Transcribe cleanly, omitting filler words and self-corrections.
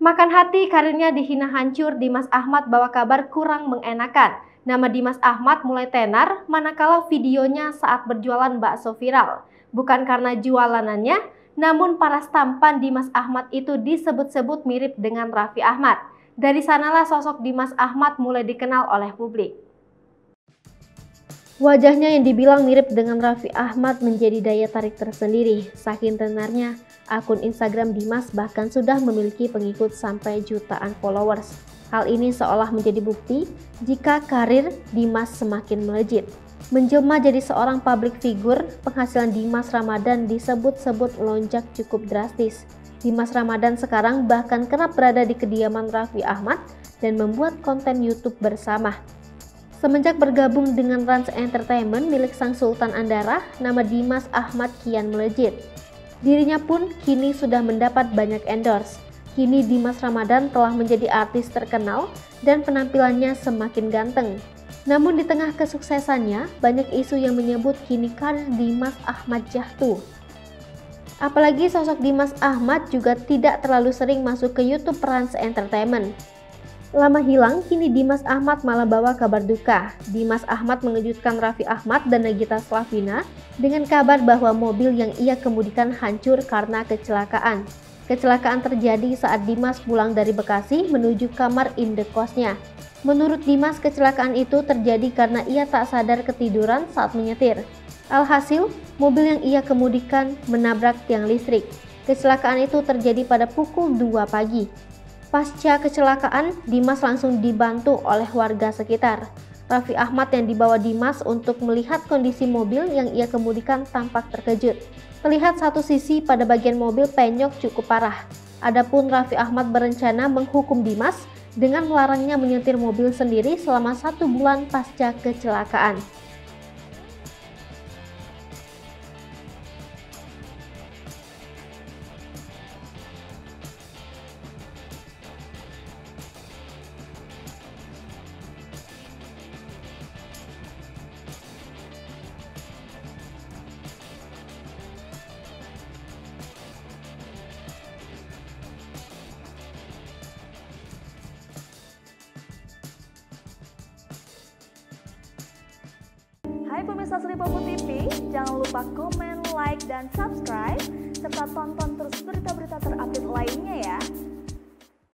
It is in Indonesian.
Makan hati, karirnya dihina hancur, Dimas Ahmad bawa kabar kurang mengenakan. Nama Dimas Ahmad mulai tenar manakala videonya saat berjualan bakso viral. Bukan karena jualanannya, namun paras tampan Dimas Ahmad itu disebut-sebut mirip dengan Raffi Ahmad. Dari sanalah sosok Dimas Ahmad mulai dikenal oleh publik. Wajahnya yang dibilang mirip dengan Raffi Ahmad menjadi daya tarik tersendiri. Saking tenarnya, akun Instagram Dimas bahkan sudah memiliki pengikut sampai jutaan followers. Hal ini seolah menjadi bukti jika karir Dimas semakin melejit. Menjelma jadi seorang public figure, penghasilan Dimas Ramadan disebut-sebut melonjak cukup drastis. Dimas Ramadan sekarang bahkan kerap berada di kediaman Raffi Ahmad dan membuat konten YouTube bersama. Semenjak bergabung dengan Rans Entertainment milik sang Sultan Andara, nama Dimas Ahmad kian melejit. Dirinya pun kini sudah mendapat banyak endorse. Kini Dimas Ramadan telah menjadi artis terkenal dan penampilannya semakin ganteng. Namun di tengah kesuksesannya, banyak isu yang menyebut kini karir Dimas Ahmad jatuh. Apalagi sosok Dimas Ahmad juga tidak terlalu sering masuk ke YouTube Rans Entertainment. Lama hilang, kini Dimas Ahmad malah bawa kabar duka. Dimas Ahmad mengejutkan Raffi Ahmad dan Nagita Slavina dengan kabar bahwa mobil yang ia kemudikan hancur karena kecelakaan. Kecelakaan terjadi saat Dimas pulang dari Bekasi menuju kamar indekosnya. Menurut Dimas, kecelakaan itu terjadi karena ia tak sadar ketiduran saat menyetir. Alhasil, mobil yang ia kemudikan menabrak tiang listrik. Kecelakaan itu terjadi pada pukul 2 pagi. Pasca kecelakaan, Dimas langsung dibantu oleh warga sekitar. Raffi Ahmad yang dibawa Dimas untuk melihat kondisi mobil yang ia kemudikan tampak terkejut. Terlihat satu sisi pada bagian mobil penyok cukup parah. Adapun Raffi Ahmad berencana menghukum Dimas dengan melarangnya menyetir mobil sendiri selama 1 bulan pasca kecelakaan. Hai pemirsa Sri Popo TV, jangan lupa komen, like, dan subscribe, serta tonton terus berita-berita terupdate lainnya